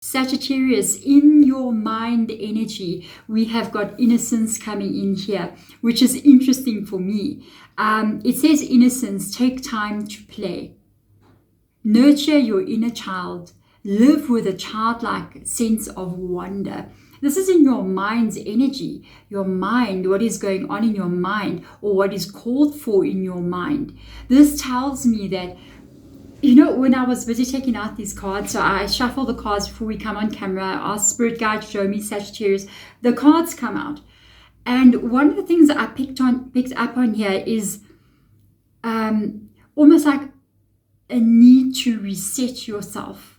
Sagittarius, in your mind energy, we have got innocence coming in here, which is interesting for me. It says innocence, take time to play. Nurture your inner child. Live with a childlike sense of wonder. This is in your mind's energy, your mind, what is going on in your mind, or what is called for in your mind. This tells me that, you know, when I was busy taking out these cards, so I shuffle the cards before we come on camera, I ask Spirit Guide to show me Sagittarius, the cards come out. And one of the things that I picked up on here is almost like a need to reset yourself,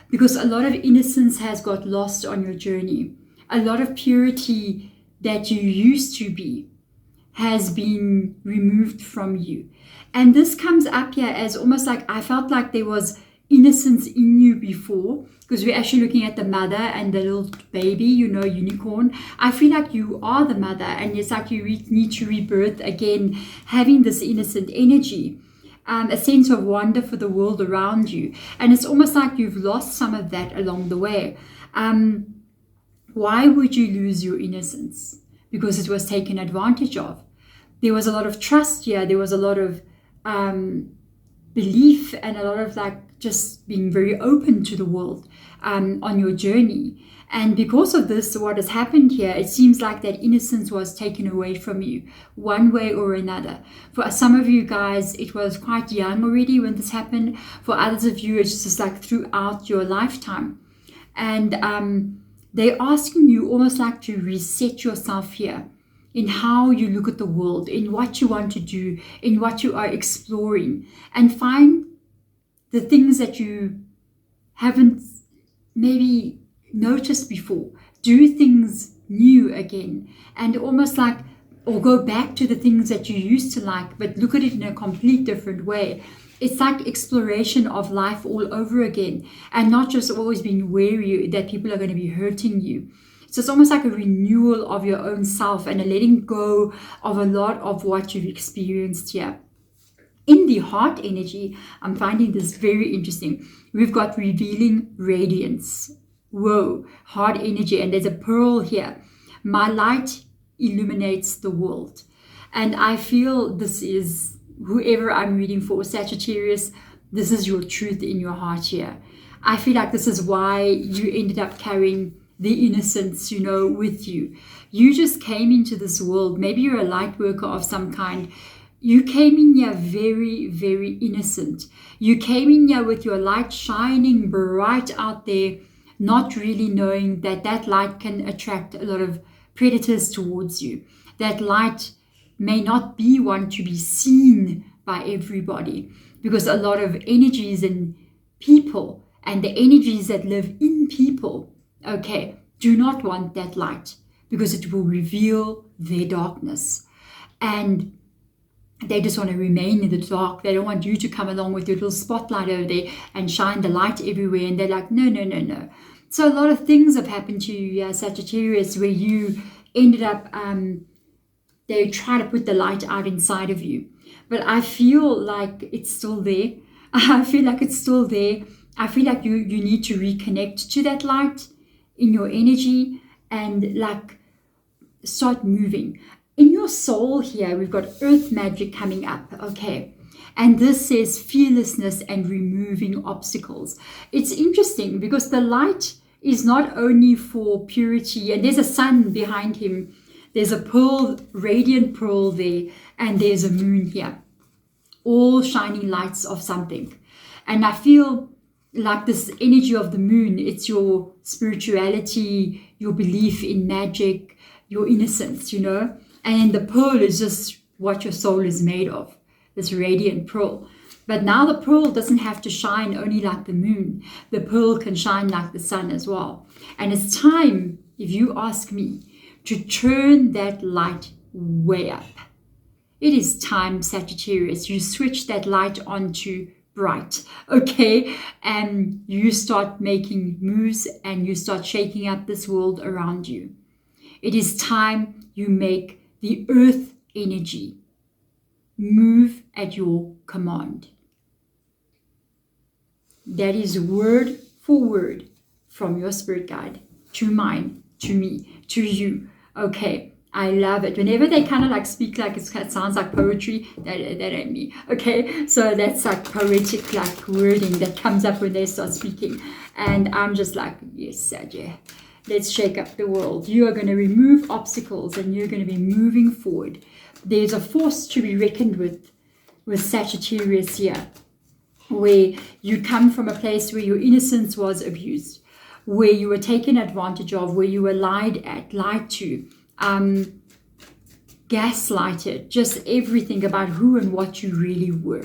because a lot of innocence has got lost on your journey. A lot of purity that you used to be has been removed from you. And this comes up here as almost like I felt like there was innocence in you before, because we're actually looking at the mother and the little baby, you know, unicorn. I feel like you are the mother, and it's like you need to rebirth again, having this innocent energy. A sense of wonder for the world around you. And it's almost like you've lost some of that along the way. Why would you lose your innocence? Because it was taken advantage of. There was a lot of trust here. There was a lot of belief and a lot of like just being very open to the world on your journey. And because of this, what has happened here, it seems like that innocence was taken away from you one way or another. For some of you guys, it was quite young already when this happened. For others of you, it's just like throughout your lifetime. And they're asking you almost like to reset yourself here in how you look at the world, in what you want to do, in what you are exploring, and find the things that you haven't maybe noticed before. Do things new again, and almost like, or go back to the things that you used to like, but look at it in a complete different way. It's like exploration of life all over again, and not just always being wary that people are going to be hurting you. So it's almost like a renewal of your own self and a letting go of a lot of what you've experienced here. In the heart energy, I'm finding this very interesting. We've got revealing radiance. Whoa, heart energy. And there's a pearl here. My light illuminates the world. And I feel this is, whoever I'm reading for, Sagittarius, this is your truth in your heart here. I feel like this is why you ended up carrying the innocence, you know, with you. You just came into this world. Maybe you're a light worker of some kind. You came in here very, very innocent. You came in here with your light shining bright out there, not really knowing that that light can attract a lot of predators towards you. That light may not be one to be seen by everybody, because a lot of energies in people and the energies that live in people, okay, do not want that light, because it will reveal their darkness. And they just want to remain in the dark. They don't want you to come along with your little spotlight over there and shine the light everywhere. And they're like, no, no, no, no. So a lot of things have happened to you, Sagittarius, where you ended up, they try to put the light out inside of you. But I feel like it's still there. I feel like it's still there. I feel like you need to reconnect to that light in your energy and like start moving. In your soul here, we've got earth magic coming up, okay? And this says fearlessness and removing obstacles. It's interesting because the light is not only for purity, and there's a sun behind him. There's a pearl, radiant pearl there, and there's a moon here. All shining lights of something. And I feel like this energy of the moon, it's your spirituality, your belief in magic, your innocence, you know? And the pearl is just what your soul is made of, this radiant pearl. But now the pearl doesn't have to shine only like the moon. The pearl can shine like the sun as well. And it's time, if you ask me, to turn that light way up. It is time, Sagittarius. You switch that light on to bright, okay? And you start making moves and you start shaking up this world around you. It is time you make the earth energy move at your command. That is word from your spirit guide to mine, to me, to you. Okay, I love it. Whenever they kind of like speak like it sounds like poetry, that ain't me. Okay, so that's like poetic like wording that comes up when they start speaking. And I'm just like, yes, Sagittarius, let's shake up the world. You are going to remove obstacles and you're going to be moving forward. There's a force to be reckoned with Sagittarius here, where you come from a place where your innocence was abused, where you were taken advantage of, where you were lied to, gaslighted, just everything about who and what you really were.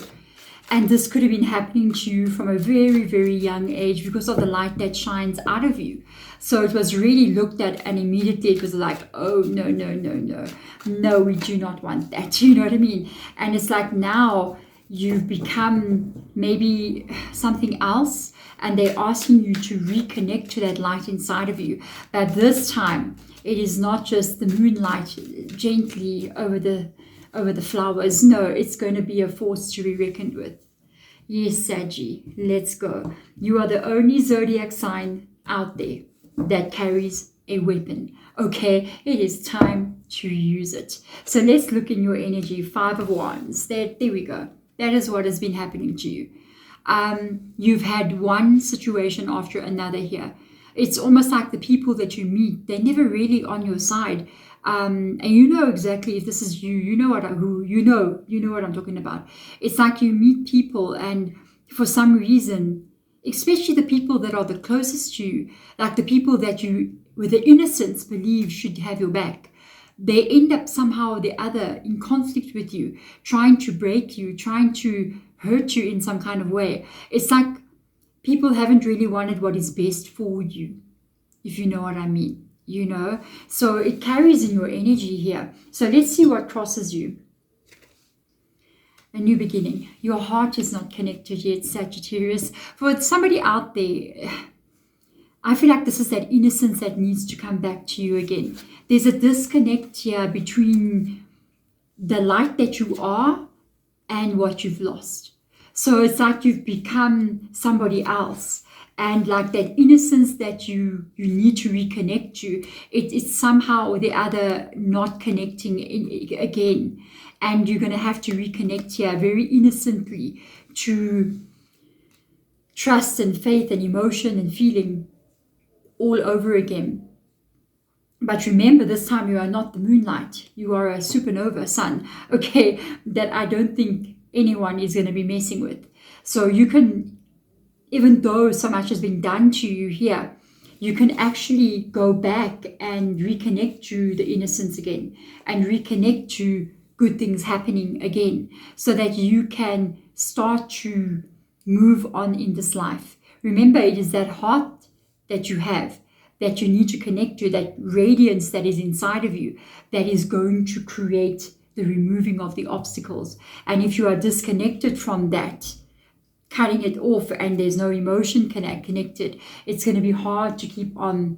And this could have been happening to you from a very, very young age because of the light that shines out of you. So it was really looked at and immediately it was like, oh, no, no, no, no. No, we do not want that. You know what I mean? And it's like now you've become maybe something else and they're asking you to reconnect to that light inside of you. But this time, it is not just the moonlight gently over the flowers. No, it's going to be a force to be reckoned with. Yes, Saggy, let's go. You are the only zodiac sign out there that carries a weapon. Okay, it is time to use it. So let's look in your energy. 5 of Wands. There we go. That is what has been happening to you. You've had one situation after another here. It's almost like the people that you meet, they're never really on your side. And you know exactly if this is you, you know what I'm talking about. It's like you meet people and for some reason, especially the people that are the closest to you, like the people that you, with the innocence, believe should have your back, they end up somehow or the other in conflict with you, trying to break you, trying to hurt you in some kind of way. It's like people haven't really wanted what is best for you, if you know what I mean, you know. So it carries in your energy here. So let's see what crosses you. A new beginning. Your heart is not connected yet, Sagittarius. For somebody out there, I feel like this is that innocence that needs to come back to you again. There's a disconnect here between the light that you are and what you've lost. So it's like you've become somebody else. And like that innocence that you need to reconnect to, it's somehow or the other not connecting again. And you're going to have to reconnect here very innocently to trust and faith and emotion and feeling all over again. But remember, this time you are not the moonlight. You are a supernova sun, okay, that I don't think anyone is going to be messing with. So you can, even though so much has been done to you here, you can actually go back and reconnect to the innocence again and reconnect to good things happening again so that you can start to move on in this life. Remember, it is that heart that you have that you need to connect to, that radiance that is inside of you, that is going to create the removing of the obstacles. And if you are disconnected from that, cutting it off and there's no emotion connected, it's going to be hard to keep on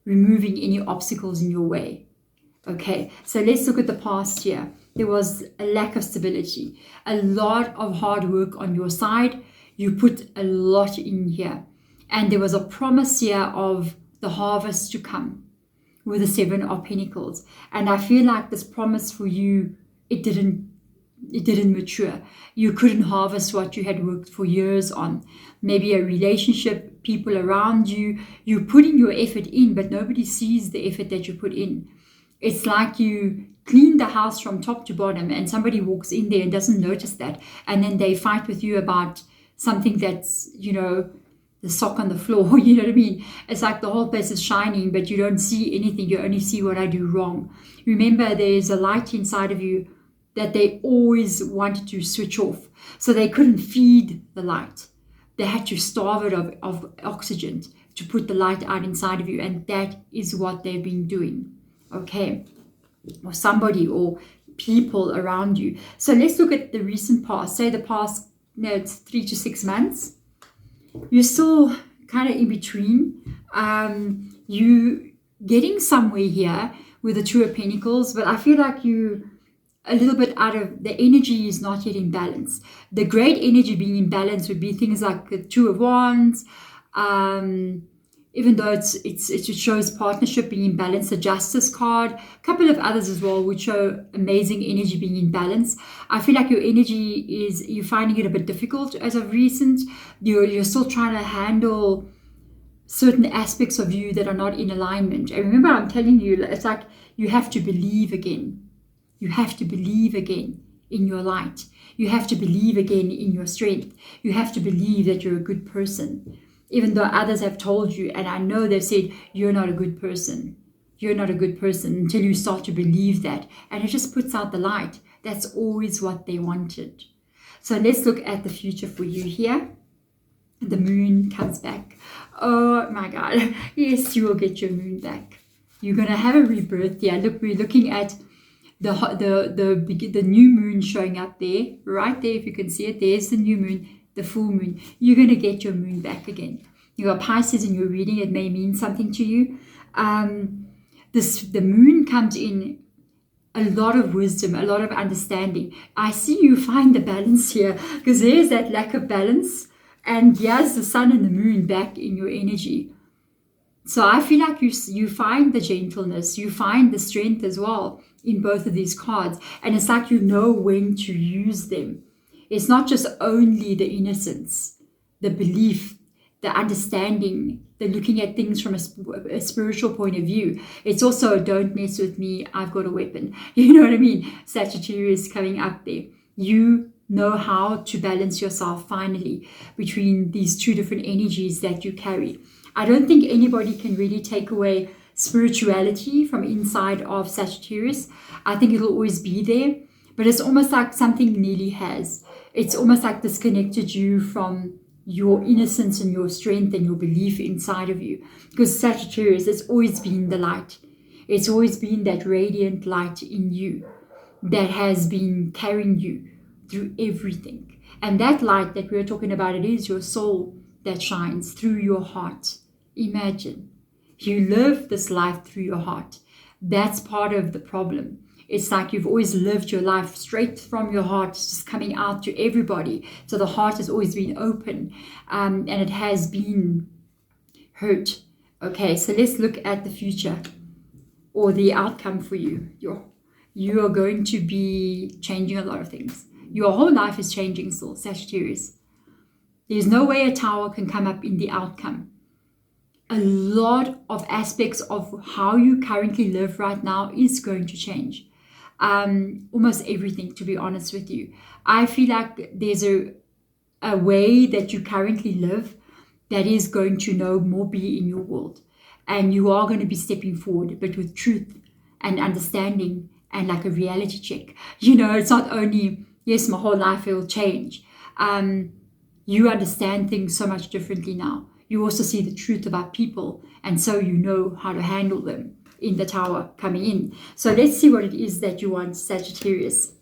removing any obstacles in your way. Okay, so let's look at the past here. There was a lack of stability, a lot of hard work on your side. You put a lot in here. And there was a promise here of the harvest to come with the 7 of Pentacles. And I feel like this promise for you, it didn't mature. You couldn't harvest what you had worked for years on. Maybe a relationship, people around you, you're putting your effort in, but nobody sees the effort that you put in. It's like you clean the house from top to bottom and somebody walks in there and doesn't notice that. And then they fight with you about something that's, you know, the sock on the floor, you know what I mean? It's like the whole place is shining, but you don't see anything. You only see what I do wrong. Remember, there's a light inside of you that they always wanted to switch off. So they couldn't feed the light. They had to starve it of oxygen to put the light out inside of you. And that is what they've been doing. Okay. Or somebody or people around you. So let's look at the recent past. Say the past, it's 3 to 6 months. You're still kind of in between. You getting somewhere here with the 2 of Pentacles, but I feel like you a little bit out of the energy is not yet in balance. The great energy being in balance would be things like the 2 of Wands. even though it shows partnership being in balance, the Justice card, a couple of others as well would show amazing energy being in balance. I feel like your energy you're finding it a bit difficult as of recent. You're still trying to handle certain aspects of you that are not in alignment. And remember, I'm telling you, it's like you have to believe again. You have to believe again in your light. You have to believe again in your strength. You have to believe that you're a good person. Even though others have told you, and I know they've said, you're not a good person. You're not a good person, until you start to believe that. And it just puts out the light. That's always what they wanted. So let's look at the future for you here. The moon comes back. Oh my God. Yes, you will get your moon back. You're going to have a rebirth here. Look, we're looking at the new moon showing up there. Right there, if you can see it. There's the new moon. The full moon. You're going to get your moon back again. You got Pisces in your reading. It may mean something to you. The moon comes in a lot of wisdom, a lot of understanding. I see you find the balance here, because there's that lack of balance, and here's the sun and the moon back in your energy. So I feel like you find the gentleness, you find the strength as well in both of these cards, and it's like you know when to use them. It's not just only the innocence, the belief, the understanding, the looking at things from a spiritual point of view. It's also, don't mess with me, I've got a weapon. You know what I mean? Sagittarius coming up there. You know how to balance yourself finally between these two different energies that you carry. I don't think anybody can really take away spirituality from inside of Sagittarius. I think it'll always be there, but it's almost like something nearly has. It's almost like disconnected you from your innocence and your strength and your belief inside of you. Because Sagittarius, it's always been the light. It's always been that radiant light in you that has been carrying you through everything. And that light that we're talking about, it is your soul that shines through your heart. Imagine, you live this life through your heart. That's part of the problem. It's like you've always lived your life straight from your heart, just coming out to everybody. So the heart has always been open, and it has been hurt. Okay, so let's look at the future or the outcome for you. You are going to be changing a lot of things. Your whole life is changing still, Sagittarius. There's no way a tower can come up in the outcome. A lot of aspects of how you currently live right now is going to change. Almost everything, to be honest with you. I feel like there's a way that you currently live that is going to no more be in your world. And you are going to be stepping forward, but with truth and understanding and like a reality check. You know, it's not only, yes, my whole life will change. You understand things so much differently now. You also see the truth about people, and so you know how to handle them in the tower coming in. So let's see what it is that you want, Sagittarius.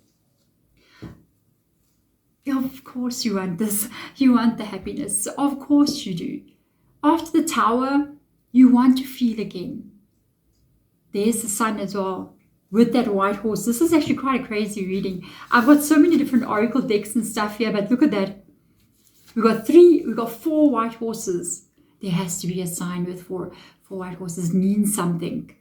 Of course you want this. You want the happiness. Of course you do. After the tower, you want to feel again. There's the sun as well, with that white horse. This is actually quite a crazy reading. I've got so many different oracle decks and stuff here, but look at that. We've got 4 white horses. There has to be a sign with four white horses. It means something.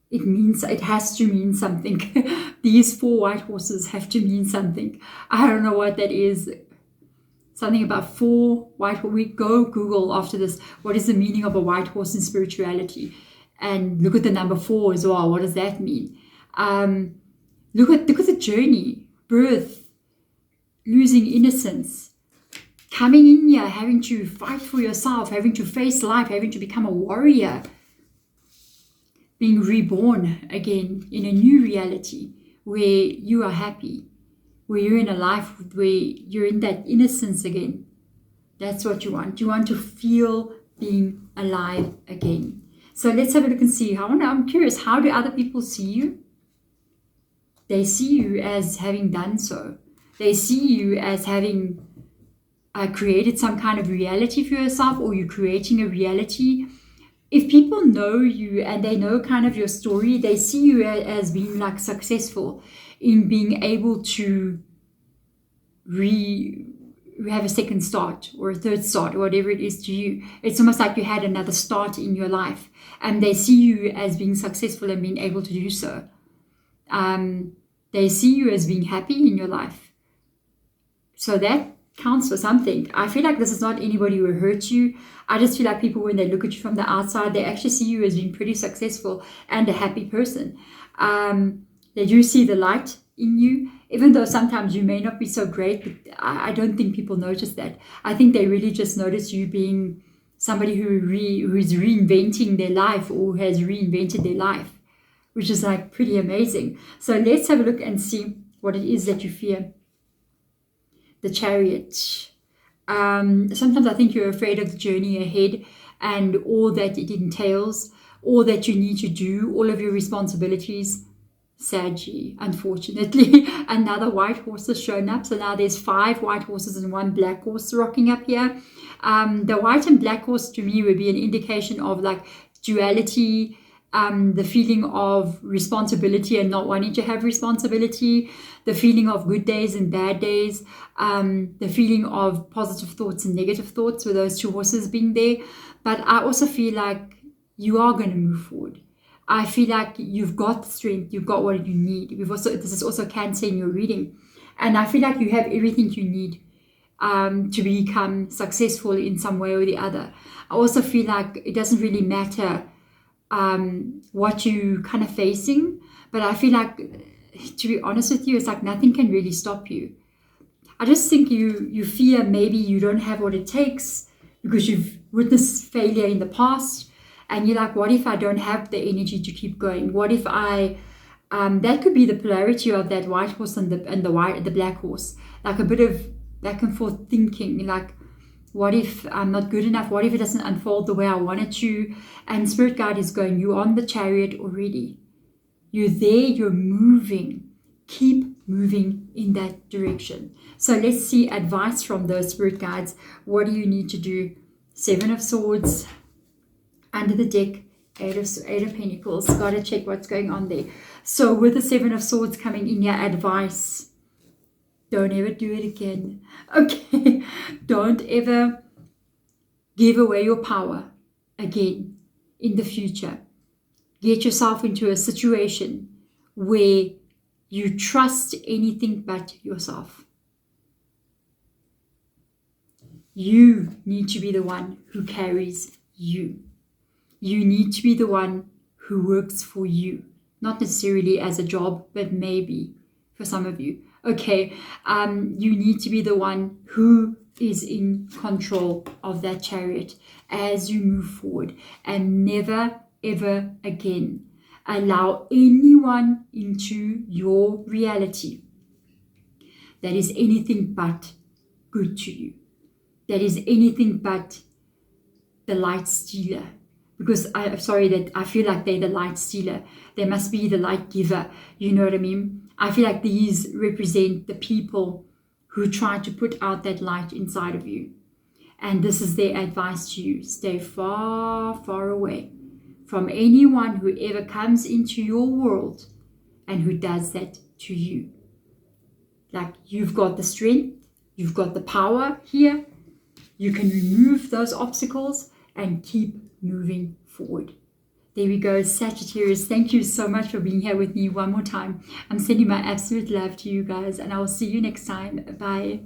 It has to mean something. These 4 white horses have to mean something. I don't know what that is. Something about 4 white horses. We go Google after this. What is the meaning of a white horse in spirituality? And look at the number 4 as well. What does that mean? Look at the journey. Birth. Losing innocence. Coming in here, having to fight for yourself, having to face life, having to become a warrior. Being reborn again in a new reality where you are happy, where you're in a life where you're in that innocence again. That's what you want. You want to feel being alive again. So let's have a look and see. I'm curious, how do other people see you? They see you as having done so. They see you as having created some kind of reality for yourself, or you're creating a reality. If people know you and they know kind of your story, they see you as being like successful in being able to have a second start or a third start or whatever it is to you. It's almost like you had another start in your life, and they see you as being successful and being able to do so. They see you as being happy in your life. So that counts for something. I feel like this is not anybody who hurt you. I just feel like people, when they look at you from the outside, they actually see you as being pretty successful and a happy person. They do see the light in you, even though sometimes you may not be so great, but I don't think people notice that. I think they really just notice you being somebody who is reinventing their life or has reinvented their life, which is like pretty amazing. So let's have a look and see what it is that you fear. The Chariot. Sometimes I think you're afraid of the journey ahead and all that it entails, all that you need to do, all of your responsibilities. Saggy, unfortunately, another white horse has shown up. So now there's 5 white horses and 1 black horse rocking up here. The white and black horse to me would be an indication of like duality, the feeling of responsibility and not wanting to have responsibility, the feeling of good days and bad days, the feeling of positive thoughts and negative thoughts with those 2 horses being there. But I also feel like you are going to move forward. I feel like you've got the strength, you've got what you need. This is also Cancer in your reading. And I feel like you have everything you need to become successful in some way or the other. I also feel like it doesn't really matter what you kind of facing, but I feel like, to be honest with you, it's like nothing can really stop you. I just think you fear maybe you don't have what it takes because you've witnessed failure in the past, and you're like, what if I don't have the energy to keep going? What if I that could be the polarity of that white horse and the black horse, like a bit of back and forth thinking, like, what if I'm not good enough? What if it doesn't unfold the way I want it to? And Spirit Guide is going, you're on the Chariot already. You're there, you're moving. Keep moving in that direction. So let's see advice from those Spirit Guides. What do you need to do? 7 of Swords. Under the deck, 8 of Pentacles. Got to check what's going on there. So with the 7 of Swords coming in here, advice. Don't ever do it again. Okay. Don't ever give away your power again in the future. Get yourself into a situation where you trust anything but yourself. You need to be the one who carries you. You need to be the one who works for you. Not necessarily as a job, but maybe for some of you. Okay, you need to be the one who is in control of that chariot as you move forward, and never ever again allow anyone into your reality that is anything but good to you, that is anything but the light stealer. Because I'm sorry that I feel like they're the light stealer. They must be the light giver. You know what I mean? I feel like these represent the people who try to put out that light inside of you. And this is their advice to you. Stay far, far away from anyone who ever comes into your world and who does that to you. Like, you've got the strength, you've got the power here. You can remove those obstacles and keep moving forward. There we go, Sagittarius. Thank you so much for being here with me one more time. I'm sending my absolute love to you guys, and I will see you next time. Bye.